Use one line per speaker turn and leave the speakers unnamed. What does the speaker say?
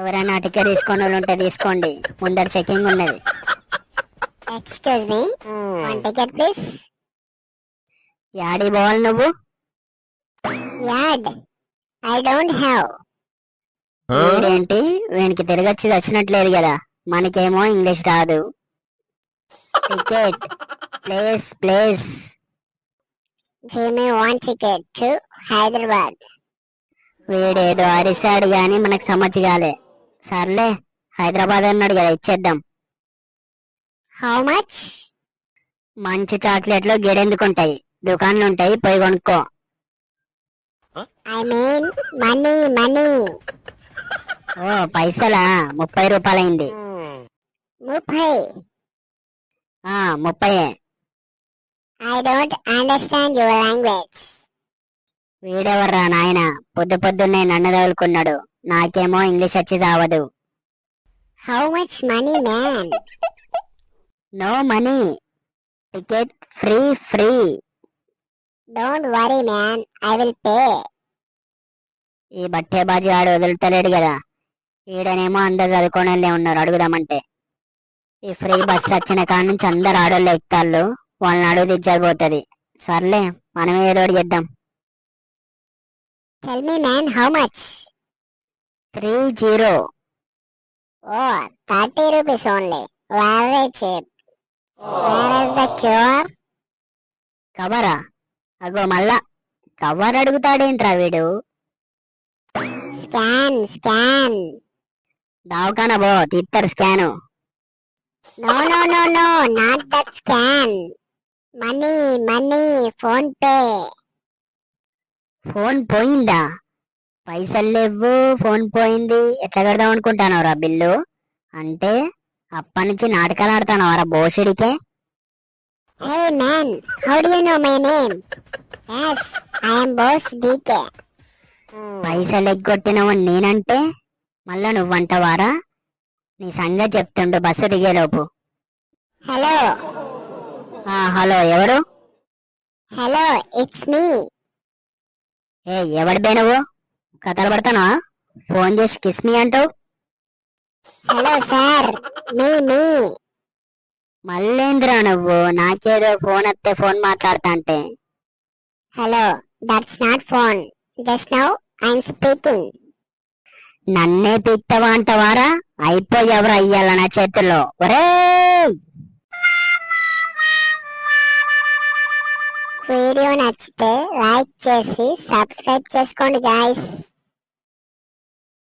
ఎవరైనా టికెట్ తీసుకొని వాళ్ళు ఉంటే తీసుకోండి, ముందర చెకింగ్ ఉన్నది.
Excuse me, one ticket please.
యాడి పోవాలి నువ్వు?
యాడ్, ఐ డోంట్ హ్యావ్.
వీడేంటి, వీనికి తిరగచ్చి వచ్చినట్లేదు కదా, మనకేమో ఇంగ్లీష్ రాదు. Ticket place place.
Give me one ticket to Hyderabad.
వీడేదో అరిసాడు గాని మనకు సమజ్ కాలే. సర్లే, హైదరాబాద్ అన్నాడు కదా, ఇచ్చేద్దాం.
How much?
మంచి చాక్లెట్లు గిడెందుకుంటాయి, దుకాన్లు ఉంటాయి, పోయి కొనుక్కో.
I mean money money.
ఓ పైసలా, 30 రూపాయలైంది.
30.
30.
I don't understand your language.
వీడెవర్రా నాయన, పొద్దు పొద్దున్నే నన్ను తగులుకున్నాడు, నాకేమో ఇంగ్లీష్ వచ్చి చావదు.
How much money, man?
No money, ticket free free.
Don't worry, man. I will pay.
ఈ బట్టే బాజీ ఆడు వదులుతలేడు కదా, ఈడనేమో అందరు చదువుకోనోళ్ళే ఉన్నారు, అడుగుదామంటే. ఈ ఫ్రీ బస్ వచ్చిన కాడ నుంచి అందరు ఆడోళ్ళు ఎక్కుతాళ్ళు, వాళ్ళని అడుగు దిచ్చకపోతుంది. సర్లే, మనమే ఏదో ఒకటి చేద్దాం.
Tell me, man, how much?
30.
Oh, 30 rupees only. Very cheap. Where is the cure?
కవరా? అగో మళ్ళా కవర్ అడుగుతాడేంట్రా వీడు.
Scan, scan.
దావకాన బో, తీత్తరు scan.
No, no, no, no, not that scan. Money, money, phone pay.
Phone పోయిందా? పైసలు లేవు, ఫోన్ పోయింది, ఎట్లా కడదాం అనుకుంటానవరా బిల్లు? అంటే అప్పటి నుంచి నాటకాలు ఆడతానవరా బోషడికే?
Hey man, how do you know my name? Yes, I am boss DK.
పైసలు ఎగ్గొట్టినవు నేనంటే మళ్ళా నువ్వంటవారా? నీ సంగతి చెప్తుండు బస్సు దిగేలోపు.
Hello.
హలో, ఎవరు?
Hello, it's me.
ఎవడిపే నువ్వు? కథలు పడతానా? ఫోన్ చేసి కిస్మి అంటావు.
Hello sir, me.
మళ్ళేంద్రా నువ్వు, నాకేదో ఫోన్ వస్తే ఫోన్ మాట్లాడతా అంటే.
Hello, that's not phone. Just now I'm speaking.
నన్నే పిక్తవా అంటవారా? అయిపోయావరా అయ్యాల నా చేతుల్లో. ఒరేయ్,
వీడియో నచ్చితే లైక్ చేసి సబ్స్క్రైబ్ చేసుకోండి గాయ్స్.